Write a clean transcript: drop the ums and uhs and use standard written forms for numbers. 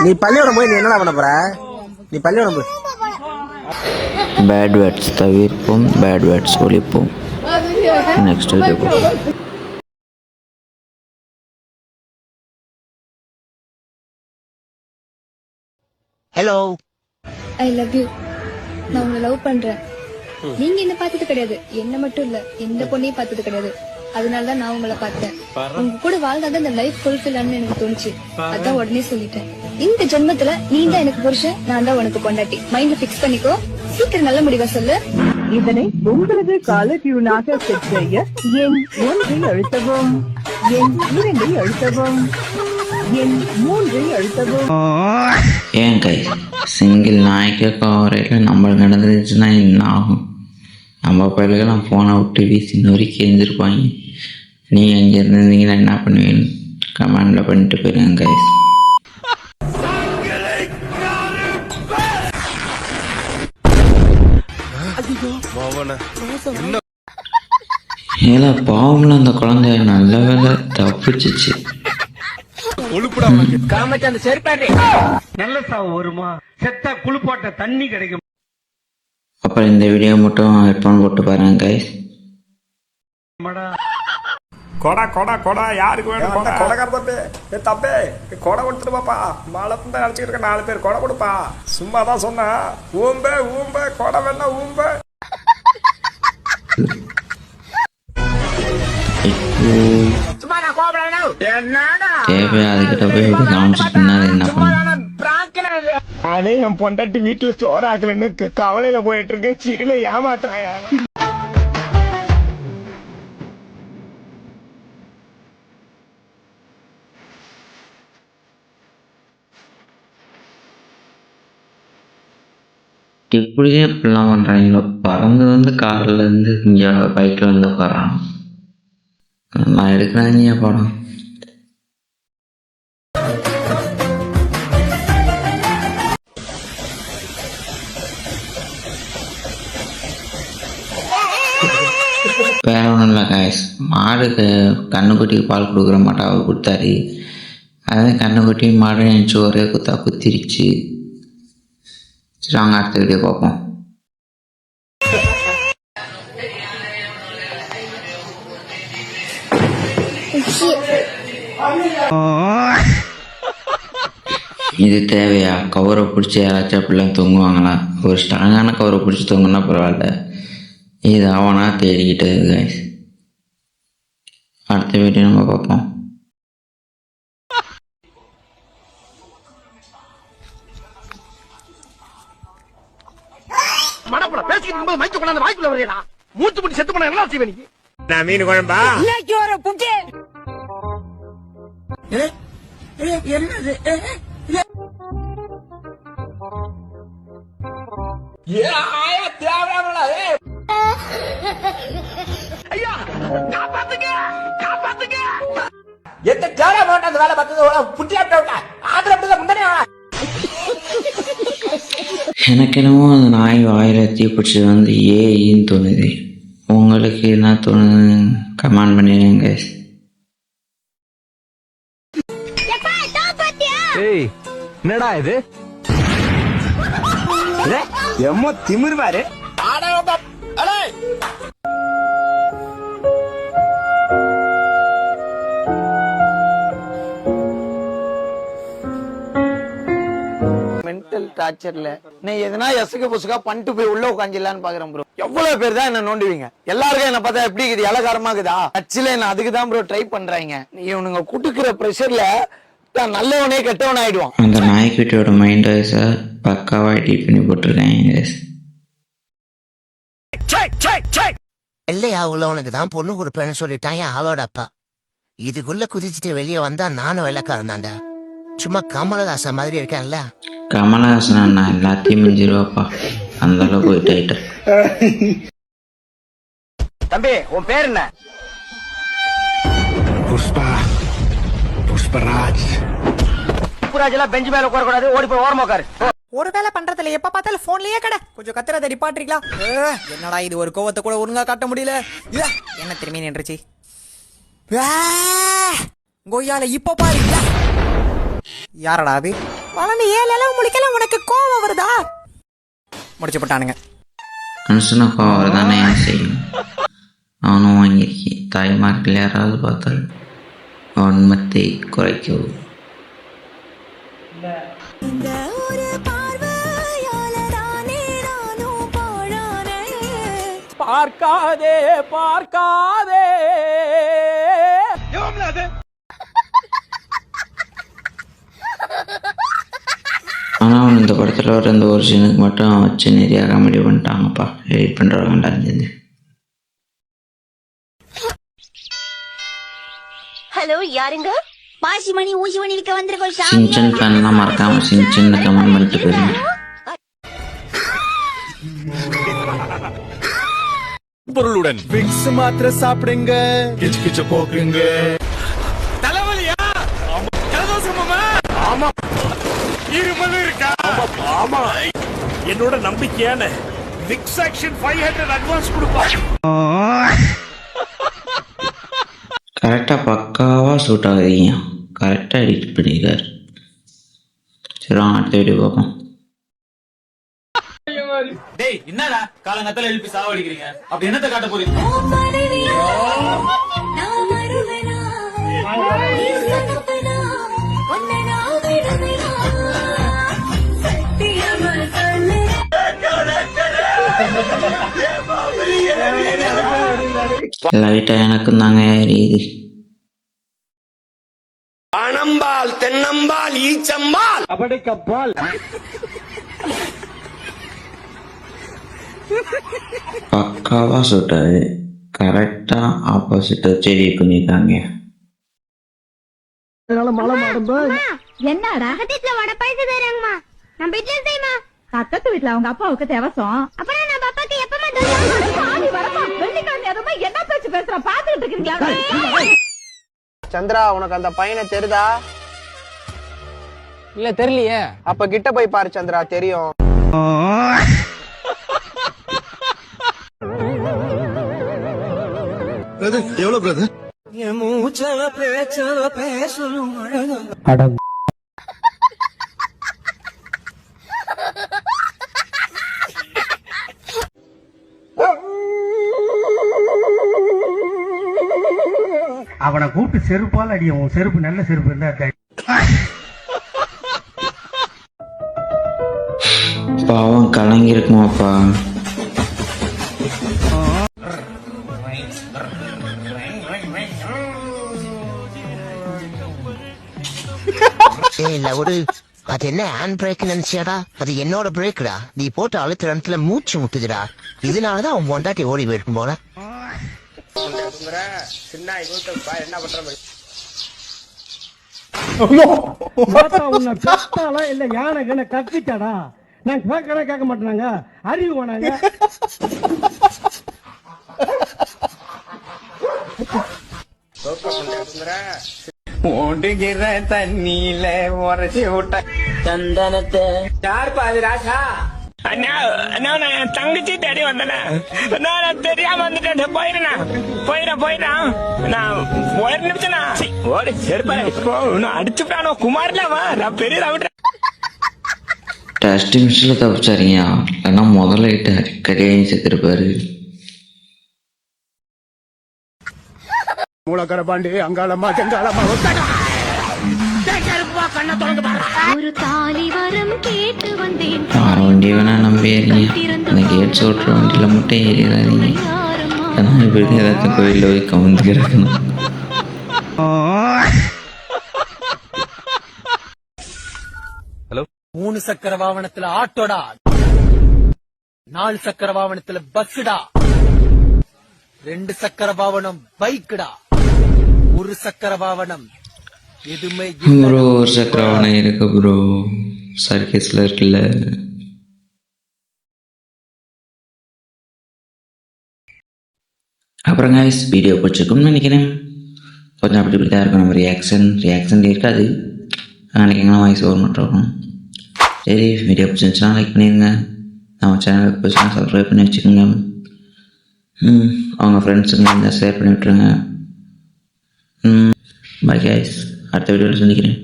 நீ பள்ளியோட போய் நீ என்னடா பண்ண போற? நீ பள்ளியோட போய் பேட் வேர்ட்ஸ் தவிர்ப்போம், பேட் வேர்ட்ஸ் ஒழிப்போம். Next video. Hello, I love you. நான் உங்களை லவ் பண்றேன். நீங்க என்ன பார்த்தது கிடையாது, என்ன மட்டும் இல்ல எந்த பொண்ணையும் பார்த்தது கிடையாது. அதனாலதான் நான் உங்களை பார்த்தேன். உங்க கூட வாழ்ந்தாதான் இந்த லைஃப் ஃபுல்ஃபில் ஆனு எனக்கு தோணுச்சு. அதான் உடனே சொல்லிட்டேன். இந்த ஜென்மத்துல நீ தான் எனக்கு புருஷன், நான் தான் உனக்கு பொண்டாட்டி. மைண்ட்ல பிக்ஸ் பண்ணிக்கோ. சீக்கிரம் நல்ல முடிவா சொல்லு. இதனை உங்களது கால டியூனாக செட் செய்ய எண் 1 அழுத்தவும், எண் 2 அழுத்தவும், எண் 3 அழுத்தவும். ஏன் கை சிங்கிள் நாய்க்கு கவரையில் நம்மளுக்கு நடந்துருச்சுன்னா என்ன ஆகும்? நம்ம பயிலுக்கெல்லாம் ஃபோனை விட்டு வீசி நொறுக்கி எழுந்திருப்பாங்க. நீங்கள் எங்கே இருந்தீங்கன்னா என்ன பண்ணுவீங்க? கமெண்டில் பண்ணிட்டு போயிருங்க கைஸ். ஏல பாவம்ல அந்த குழந்தை நல்ல வேலை தப்பிச்சிச்சு. அப்புறம் இந்த வீடியோ மட்டும் ஹெட்ஃபோன் போட்டு பாருங்க கைஸ். கொடா கொடா கொடா யாருக்கு வேணும்? கொடைக்கார தம்பி, தம்பி கொடை கொடுத்துருப்பாப்பா. மழை தான் அடிச்சுக்கிட்டு இருக்க 4 பேர் கொடை கொடுப்பா. சும்மா தான் சொன்னா ஊம்ப ஊம்ப கொடை வேணா ஊம்ப. தேவையாதுகிட்ட போய் கவனிச்சுட்டு என்ன பண்ண? அதே என் பொண்டாட்டி வீட்டுல சோறாக்கலன்னு கவலையில போயிட்டு இருக்கேன். சீக்கிரம் ஏமாத்தாயா? இப்படியே இப்படிலாம் பண்ணுறாங்களோ? பறந்து வந்து காரில் இருந்து இங்கே பைக்கில் வந்து உட்காரான். நான் எடுக்கிறாங்க படம். வேற ஒன்றும் இல்லை காய்ஸ். மாடுக்கு கண்ணுக்குட்டிக்கு பால் கொடுக்குற மாட்டா அவர் கொடுத்தாரு. அதான் கண்ணுக்குட்டி மாடு நினச்சி ஒரே குத்தா குத்திருச்சு. சரி வாங்க அடுத்த வீடியோ பார்ப்போம். இது தேவையா? கவரை பிடிச்சி யாராச்சும் அப்படிலாம் தூங்குவாங்களா? ஒரு ஸ்ட்ராங்கான கவரை பிடிச்சி தூங்குனா பரவாயில்ல. இது அவனா தேடிக்கிட்டு கைஸ். அடுத்த வீடியோ நம்ம பார்ப்போம். மீன் குழம்பா எனக்கு என்னமோ அந்த நாய் வாயில தீ பிடிச்சது வந்து ஏன்னு தோணுது. உங்களுக்கு என்ன தோணுது கமெண்ட் பண்ணிடுங்க guys. என்னடா இது? எம்மோ திமிர் பாரு. மென்டல் டார்ச்சர்ல நீ எதனா எசுக்கு புசுக்கா பண்ணிட்டு போய் உள்ள உட்காந்துலான்னு பாக்குறேன் ப்ரோ. எவ்வளவு பேர் தான் என்ன நோண்டுவீங்க? எல்லாருக்கும் என்ன பார்த்தா எப்படி இருக்குது? இலகாரமா இருக்குதா? ஆக்சுவலி என்ன அதுக்கு தான் ப்ரோ ட்ரை பண்றாங்க. இவனுங்க குடுக்குற ப்ரெஷர்ல நல்லவனே கெட்டவன் ஆயிடுவான். அந்த நாய்க்குட்டியோட மைண்ட் வாய்ஸை பக்காவா எடிட் பண்ணி போட்டிருக்காங்க. இல்லையா உள்ளவனுக்கு தான் பொண்ணு கொடுப்பேன்னு சொல்லிட்டான் ஆளோட அப்பா. இதுக்குள்ள குதிச்சுட்டு வெளியே வந்தா நானும் வெள்ளக்காரன் தாண்டா. சும்மா கமலஹாசன் மாதிரி இருக்கேன்ல. கமலஹாசன் நான் எல்லாத்தையும் மிஞ்சிருவாப்பா. அந்த அளவுக்கு போயிட்டு தம்பி உன் பேர் என்ன? புஷ்பா புஷ்பராஜ். புஷ்பராஜ் எல்லாம் பெஞ்ச் மேல உட்கார கூடாது. ஓடி போய் ஓரமா உட்காரு. ஒரு வேலை பண்றதுல எப்ப பார்த்தாலும் போன்லயே கடை. கொஞ்சம் கத்துறத நிப்பாட்டுறீங்களா? என்னடா இது, ஒரு கோவத்தை கூட ஒழுங்கா காட்ட முடியல. என்ன திரும்பி நின்றுச்சு கொய்யால இப்ப பாரு. யாரடா அது? வளர்ந்து 7 அளவு முடிக்கலாம் உனக்கு கோவம் வருதா? முடிச்சு போட்டானுங்க. மனுஷனா கோவம் தானே செய்யும். நானும் வாங்கியிருக்கேன். தாய்மார்கள் யாராவது பார்த்தால் வன்மத்தை குறைக்கவும். பார்க்காதே பார்க்காதே. ஆனால் இந்த படத்தில் வர இந்த ஒரு சீனுக்கு மட்டும் வச்சு நிறையா காமெடி பண்ணிட்டாங்கப்பா. எடிட் பண்ணுறவங்கடா இருந்தது. ஹலோ, யாருங்க? பாசிமணி ஊசிமணி விற்க வந்திருக்கோம். சின்சன் ஃபேன்லாம் மறக்காம சின்சன் கமெண்ட் பண்ணிட்டு போயிருங்க. பொருளுடன் விக்ஸ் மாத்திரை சாப்பிடுங்க, கிச்சு கிச்சு போக்குங்க. தலைவலியா? ஆமா. ஜலதோஷமா? ஆமா. இருமல் இருக்கா? ஆமா. என்னோட நம்பிக்கையான விக்ஸ் ஆக்ஷன் 500 அட்வான்ஸ் கொடுப்பா. கரெக்டாக பக்காவாக சூட் ஆகுறீங்க. கரெக்டாக எடிட் பண்ணியிருக்காரு. சரி, அடுத்த வீடியோ பார்ப்போம். டேய், என்னடா காலங்கத்துல எழுப்பி சாவடிக்கிறீங்க? அப்படி என்னத்தை காட்ட போறீங்க? லைட்டாக எனக்கும் தாங்க எரியுது. பணம்பால், தென்னம்பால், ஈச்சம்பால், அப்படிக்கப்பால். பக்காவாக சூட் ஆகுது. கரெக்டாக ஆப்போசிட் வச்சு எடிட் பண்ணியிருக்காங்க. என்னடா பக்கத்துல வடை பாயசம் தராங்கம்மா. நம்ம வீட்ல செய்யுமா? பக்கத்து வீட்டுல அவங்க அப்பாவுக்கு தேவசம். அப்புறம் நம்ம அப்பாக்கு எப்பமா தருவாங்க? வெள்ளிக்கிழமை என்ன பேச்சு பேசுற பாத்துக்கிட்டு இருக்கீங்களா? சந்திரா, உனக்கு அந்த பையனை தெரியுதா? இல்ல தெரியலையே. அப்ப கிட்ட போய் பாரு சந்திரா, தெரியும். எவ்வளவு பிரதர்? அவனை கூப்பிட்டு செருப்பால் அடியும். உன் செருப்பு நல்ல செருப்பு இருந்தா பாவம் கலங்கிருக்குமாப்பா. இல்ல ஒரு அது என்ன ஹேண்ட் பிரேக் நினைச்சியாடா? அது என்னோட பிரேக்டா. நீ போட்டு அழுத்த இடத்துல மூச்சு முட்டுதுடா. இதனாலதான் அவன் பொண்டாட்டி ஓடி போயிருக்கும் போல. என்ன பண்ற? உன்னை பெத்தாலா இல்ல யானை கண்ண கத்திச்சாடா? நான் கேட்க மாட்டேனாங்க. அறிவு வேணாங்க. ஓடுகிற தண்ணியில உரைச்சி விட்ட சந்தனத்தை யார் பாது ராசா? அண்ணா அண்ணா, நான் தங்கச்சி தேடி வந்தேன். நான் தெரியாம வந்துட்டேன். போயிடறேன். நான் ஒரு நிமிஷம்னா ஓடி செருப்பேன் அடிச்சுட்டானோ. குமார்லாமா நான் பெரிய விட்டுறேன். டஸ்ட் மிஷினில் தப்பிச்சாரியா? இல்லைன்னா முதல்ல கரையாகி செத்துருப்பாரு. மூலக்கர பாண்டி அங்காளம்மா தெங்காளம்மா ஒரு தாலி வரம் கேட்டு வந்தேன். யார் வண்டி வேணா நம்பி ஏறிங்க. இந்த கேட்ஸ் ஓட்டுற வண்டியில் மட்டும் ஏறிடாதீங்க. ஏன்னா இப்படி ஏதாச்சும் கோயிலில் போய் கவுந்து கிடக்கணும். ஹலோ, 3 சக்கர வாகனத்துல ஆட்டோடா, 4 சக்கர வாகனத்துல பஸ்டா, 2 சக்கர வாகனம் பைக்குடா, 1 சக்கர வாகனம் எதுவுமே ப்ரோ. ஒரு சக்கர வாகனம் இருக்கு ப்ரோ, சர்க்கஸ்ல இருக்குல்ல. அப்புறம் கைஸ், வீடியோ பிடிச்சிருக்கும்னு நினைக்கிறேன். கொஞ்சம் அப்படி இப்படி தான் இருக்கும். நம்ம ரியாக்ஷன் இருக்காது. நினைக்கிங்கன்னா வாய்ஸ் ஓவர் மட்டும் இருக்கும். சரி, வீடியோ பிடிச்சிருந்துச்சுன்னா லைக் பண்ணிடுங்க. நம்ம சேனலுக்கு பிடிச்சினா சப்ஸ்கிரைப் பண்ணி வச்சுக்கோங்க. அவங்க ஃப்ரெண்ட்ஸுங்க இருந்தால் ஷேர் பண்ணி விட்ருங்க. பை கைஸ், அடுத்த வீடியோவில் சந்திக்கிறேன்.